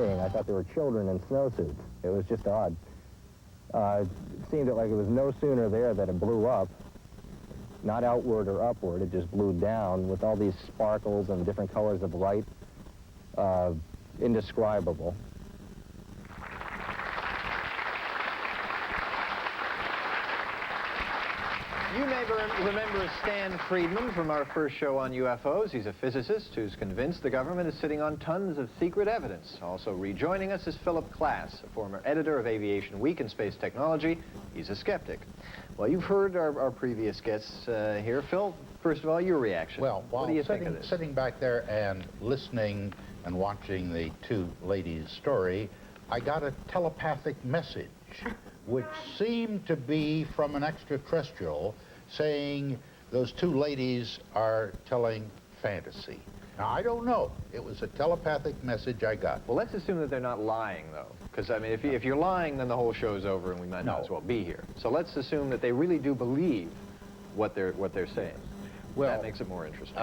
flying. I thought they were children in snowsuits. It was just odd. It seemed like it was no sooner there that it blew up, not outward or upward, it just blew down with all these sparkles and different colors of light, indescribable. You may remember Stan Friedman from our first show on UFOs. He's a physicist who's convinced the government is sitting on tons of secret evidence. Also rejoining us is Phillip Klass, a former editor of Aviation Week and Space Technology. He's a skeptic. Well, you've heard our previous guests here. Phil, first of all, your reaction. Well, what do you think of this? Sitting back there and listening and watching the two ladies' story, I got a telepathic message, which seemed to be from an extraterrestrial saying those two ladies are telling fantasy. Now, I don't know. It was a telepathic message I got. Well, let's assume that they're not lying, though. Because, I mean, if you're lying, then the whole show's over and we might not as well be here. So let's assume that they really do believe what they're saying. Well, that makes it more interesting.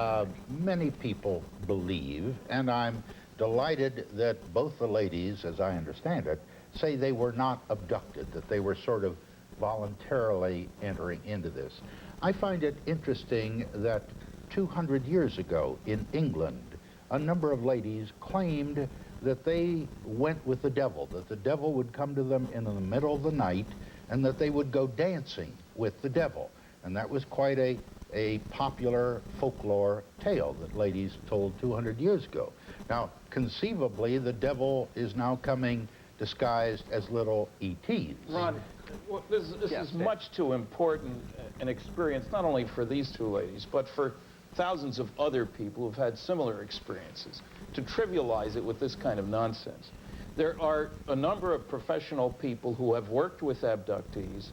Many people believe, and I'm delighted that both the ladies, as I understand it, say they were not abducted, that they were sort of voluntarily entering into this. I find it interesting that 200 years ago in England, a number of ladies claimed that they went with the devil, that the devil would come to them in the middle of the night and that they would go dancing with the devil. And that was quite a popular folklore tale that ladies told 200 years ago. Now, conceivably, the devil is now coming disguised as little ETs. Ron, well, this is much too important an experience, not only for these two ladies, but for thousands of other people who've had similar experiences, to trivialize it with this kind of nonsense. There are a number of professional people who have worked with abductees,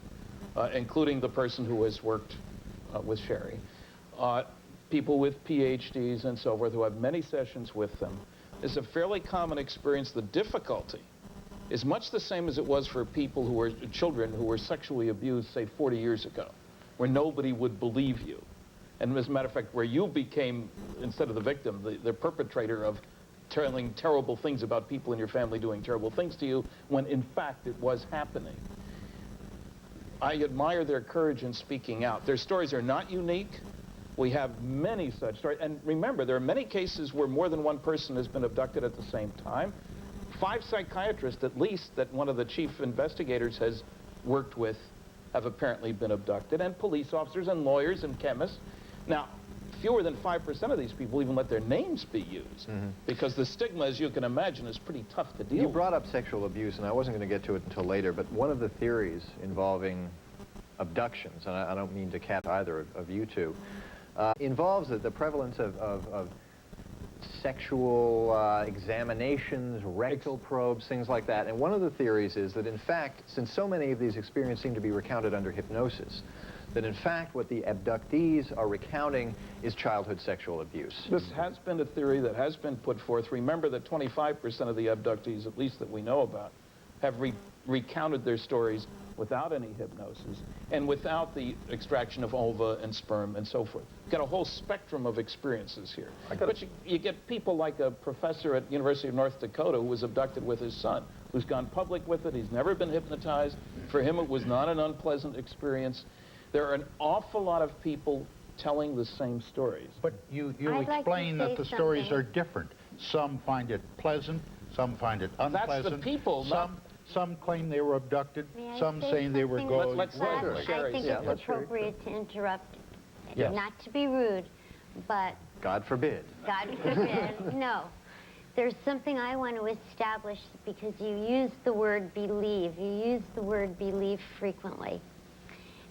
including the person who has worked with Shari, people with PhDs and so forth who have many sessions with them. It's a fairly common experience. The difficulty is much the same as it was for people who were children who were sexually abused, say, 40 years ago, where nobody would believe you. And as a matter of fact, where you became, instead of the victim, the perpetrator of telling terrible things about people in your family doing terrible things to you, when in fact it was happening. I admire their courage in speaking out. Their stories are not unique. We have many such stories. And remember, there are many cases where more than one person has been abducted at the same time. 5 psychiatrists, at least, that one of the chief investigators has worked with have apparently been abducted, and police officers and lawyers and chemists. Now, fewer than 5% of these people even let their names be used, because the stigma, as you can imagine, is pretty tough to deal with. You brought up sexual abuse, and I wasn't going to get to it until later, but one of the theories involving abductions, and I don't mean to cap either of you two, involves the prevalence of sexual examinations, rectal probes, things like that. And one of the theories is that, in fact, since so many of these experiences seem to be recounted under hypnosis, that in fact what the abductees are recounting is childhood sexual abuse. This has been a theory that has been put forth. Remember that 25% of the abductees, at least that we know about, have recounted their stories without any hypnosis and without the extraction of ova and sperm and so forth. You've got a whole spectrum of experiences here. But you get people like a professor at University of North Dakota who was abducted with his son, who's gone public with it. He's never been hypnotized. For him, it was not an unpleasant experience. There are an awful lot of people telling the same stories. But you explain that the stories are different. Some find it pleasant, some find it unpleasant. That's the people. Some claim they were abducted, some saying they were going... Let's I think it's appropriate to interrupt, not to be rude, but... God forbid. God forbid. No. There's something I want to establish, because you use the word believe. You use the word believe frequently.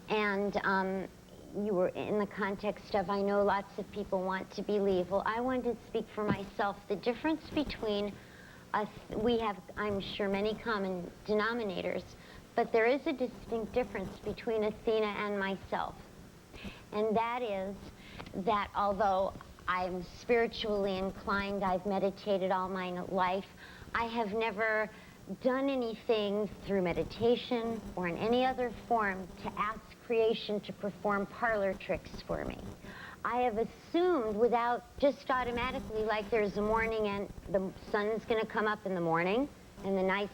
And you were in the context of, I know lots of people want to believe. Well, I wanted to speak for myself. The difference between us, we have, I'm sure, many common denominators, but there is a distinct difference between Athena and myself. And that is that although I'm spiritually inclined, I've meditated all my life, I have never done anything through meditation or in any other form to ask creation to perform parlor tricks for me. I have assumed without, just automatically, like there's a morning and the sun's going to come up in the morning and the night's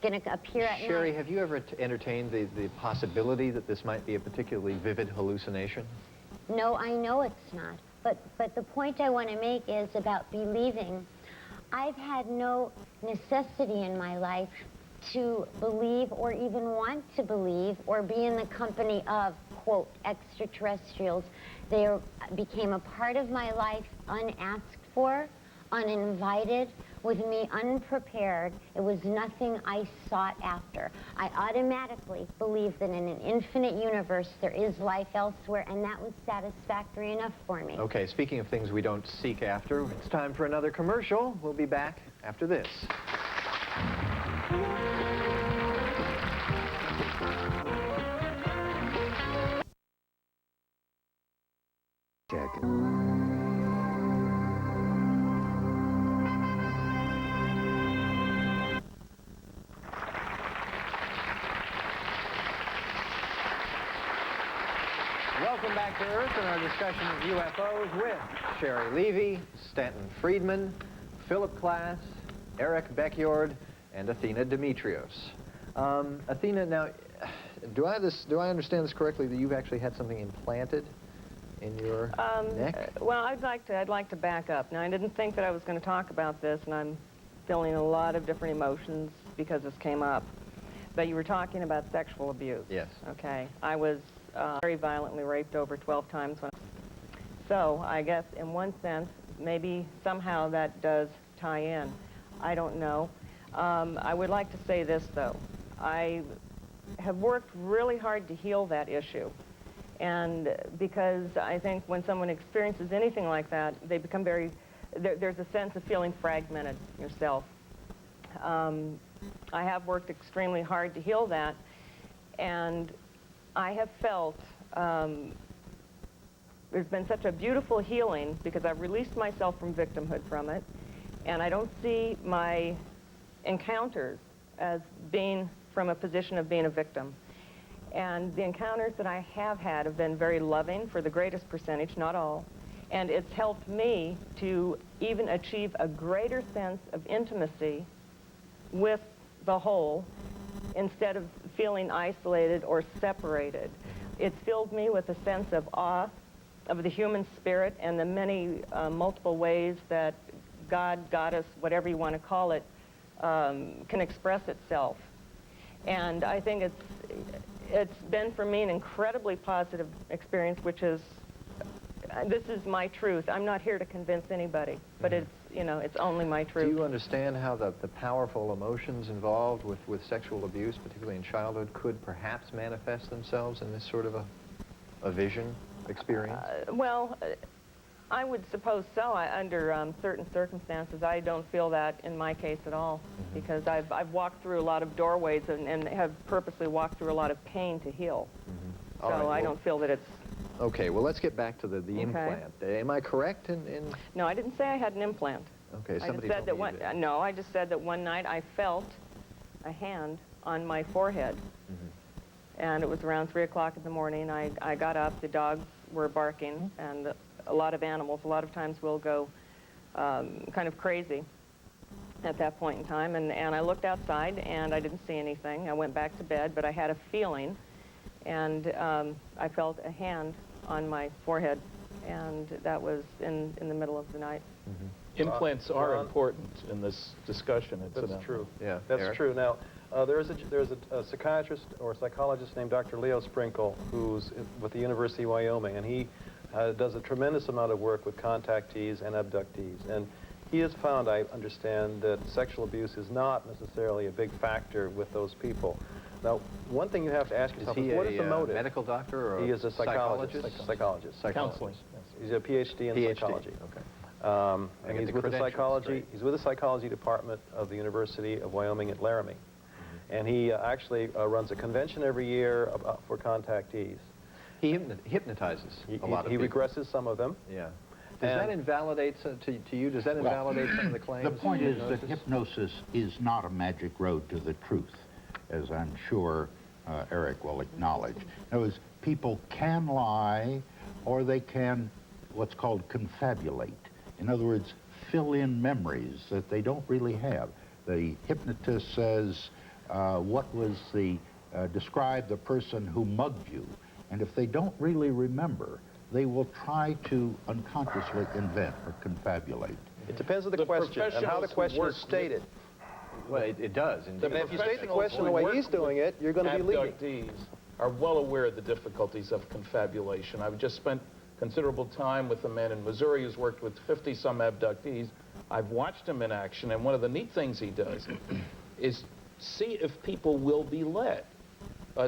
going to appear at night. Shari, have you ever entertained the possibility that this might be a particularly vivid hallucination? No, I know it's not. But the point I want to make is about believing. I've had no necessity in my life to believe or even want to believe or be in the company of, quote, extraterrestrials. They became a part of my life unasked for, uninvited, with me unprepared. It was nothing I sought after. I automatically believed that in an infinite universe there is life elsewhere, and that was satisfactory enough for me. Okay, speaking of things we don't seek after, it's time for another commercial. We'll be back after this. Check. Welcome back to Earth and our discussion of UFOs with Shari Levy, Stanton Friedman, Phillip Klass, Eric Beckyord, and Athena Demetrios. Athena, now, do I understand this correctly that you've actually had something implanted in your neck? Well, I'd like to back up. Now, I didn't think that I was going to talk about this, and I'm feeling a lot of different emotions because this came up. But you were talking about sexual abuse. Yes. Okay. I was very violently raped over 12 times. So I guess in one sense, maybe somehow that does tie in. I don't know. I would like to say this, though. I have worked really hard to heal that issue. And because I think when someone experiences anything like that, they become very, there's a sense of feeling fragmented yourself. I have worked extremely hard to heal that, and I have felt there's been such a beautiful healing because I've released myself from victimhood from it, and I don't see my encounters as being from a position of being a victim. And the encounters that I have been very loving for the greatest percentage, not all, and it's helped me to even achieve a greater sense of intimacy with the whole instead of feeling isolated or separated. It's filled me with a sense of awe of the human spirit and the many multiple ways that God, Goddess, whatever you want to call it, can express itself. And I think it's been for me an incredibly positive experience, which is, this is my truth. I'm not here to convince anybody, but it's, you know, it's only my truth. Do you understand how the powerful emotions involved with sexual abuse, particularly in childhood, could perhaps manifest themselves in this sort of a vision experience? Well, I would suppose so. Under certain circumstances, I don't feel that in my case at all, because I've walked through a lot of doorways and have purposely walked through a lot of pain to heal. So All right, I don't feel that it's... Okay, well, let's get back to the implant. Am I correct in... No, I didn't say I had an implant. Okay, somebody I just said told me you did. No, I just said that one night I felt a hand on my forehead. And it was around 3 o'clock in the morning. I got up, the dogs were barking, and a lot of animals a lot of times will go kind of crazy at that point in time. And I looked outside, and I didn't see anything. I went back to bed, but I had a feeling, and I felt a hand on my forehead, and that was in the middle of the night. Implants are important in this discussion. That's true. Yeah, That's Eric? true. Now, there's a psychiatrist or psychologist named Dr. Leo Sprinkle, who's with the University of Wyoming, and he does a tremendous amount of work with contactees and abductees. And he has found, I understand, that sexual abuse is not necessarily a big factor with those people. Now, one thing you have to ask yourself is, what is the motive? Medical doctor or He is a psychologist. Psychologist. Counseling. He's a PhD in psychology. Okay. And get he's the with the credentials, psychology. great. He's with the psychology department of the University of Wyoming at Laramie, and he actually runs a convention every year for contactees. He hypnotizes a lot of He people. regresses some of them. Yeah. Does that invalidate, to you, does that invalidate some of the claims? The point is that hypnosis? hypnosis is not a magic road to the truth, as I'm sure Eric will acknowledge. In other words, people can lie, or they can what's called confabulate. In other words, fill in memories that they don't really have. The hypnotist says, describe the person who mugged you. And if they don't really remember, they will try to unconsciously invent or confabulate. It depends on the question and how the question is stated. Well, it does. And if you state the question the way he's doing it, you're going to be leading. Abductees are well aware of the difficulties of confabulation. I've just spent considerable time with a man in Missouri who's worked with 50-some abductees. I've watched him in action, and one of the neat things he does is see if people will be led.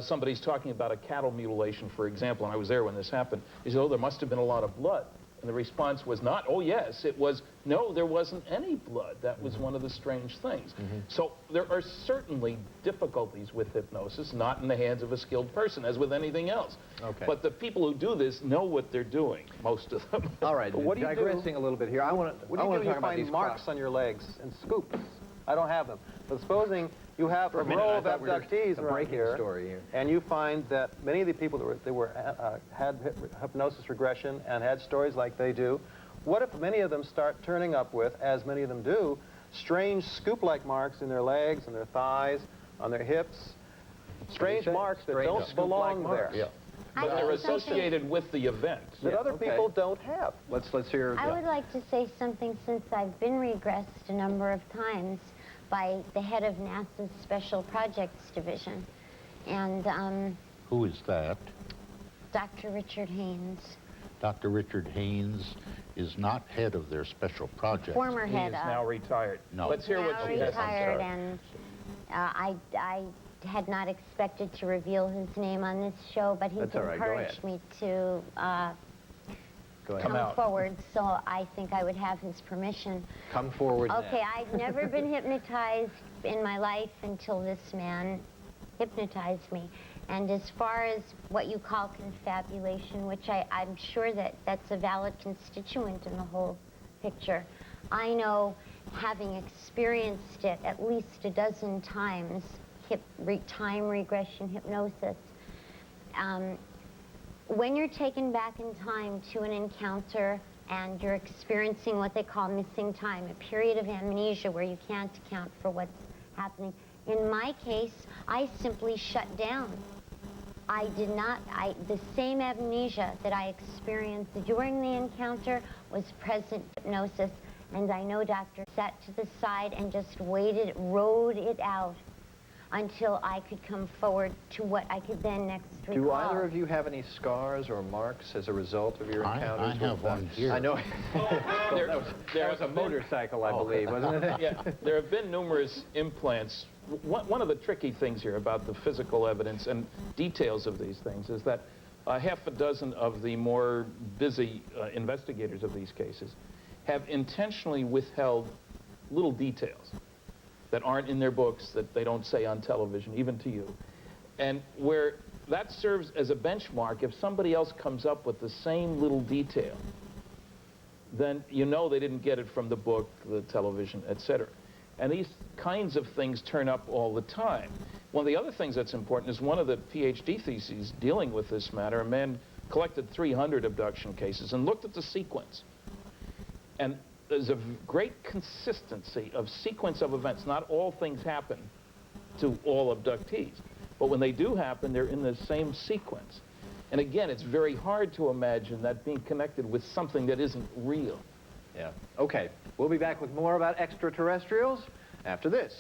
Somebody's talking about a cattle mutilation, for example, and I was there when this happened. He said, oh, there must have been a lot of blood. And the response was not, oh, yes. It was, no, there wasn't any blood. That was one of the strange things. So there are certainly difficulties with hypnosis, not in the hands of a skilled person, as with anything else. Okay. But the people who do this know what they're doing, most of them. All right, What do you digressing a little bit here, I want to What do you do when you find marks on your legs and scoops? I don't have them. But supposing you have a row of abductees around here, and you find that many of the people that had hypnosis regression and had stories like they do, what if many of them start turning up with, as many of them do, strange scoop-like marks in their legs, and their thighs, on their hips, strange marks that don't belong there. Yeah. But they're associated with the event. That other people don't have. Let's hear. I would like to say something, since I've been regressed a number of times by the head of NASA's Special Projects Division. And Who is that? Dr. Richard Haynes. Dr. Richard Haynes is not head of their special project. Former He head is of. now retired. No. Let's hear what she has to retired, say. and I had not expected to reveal his name on this show, but he's That's all right. Go ahead. encouraged me to Go ahead. come forward, so I think I would have his permission. Come forward Okay, now. I'd never been hypnotized in my life until this man hypnotized me. And as far as what you call confabulation, which I'm sure that's a valid constituent in the whole picture, I know, having experienced it at least a dozen times, time regression hypnosis, when you're taken back in time to an encounter and you're experiencing what they call missing time, a period of amnesia where you can't account for what's happening. In my case, I simply shut down. I did not, the same amnesia that I experienced during the encounter was present hypnosis, and I know Dr. sat to the side and just rode it out until I could come forward to what I could then next recall. Do either of you have any scars or marks as a result of your encounters? I have one here. I know. That was a motorcycle, I believe, wasn't it? Yeah, there have been numerous implants. One of the tricky things here about the physical evidence and details of these things is that half a dozen of the more busy investigators of these cases have intentionally withheld little details that aren't in their books, that they don't say on television, even to you. And where that serves as a benchmark, if somebody else comes up with the same little detail, then you know they didn't get it from the book, the television, etc. And these kinds of things turn up all the time. One of the other things that's important is one of the PhD theses dealing with this matter, a man collected 300 abduction cases and looked at the sequence. And there's a great consistency of sequence of events. Not all things happen to all abductees, but when they do happen, they're in the same sequence. And again, it's very hard to imagine that being connected with something that isn't real. Yeah. Okay. We'll be back with more about extraterrestrials after this.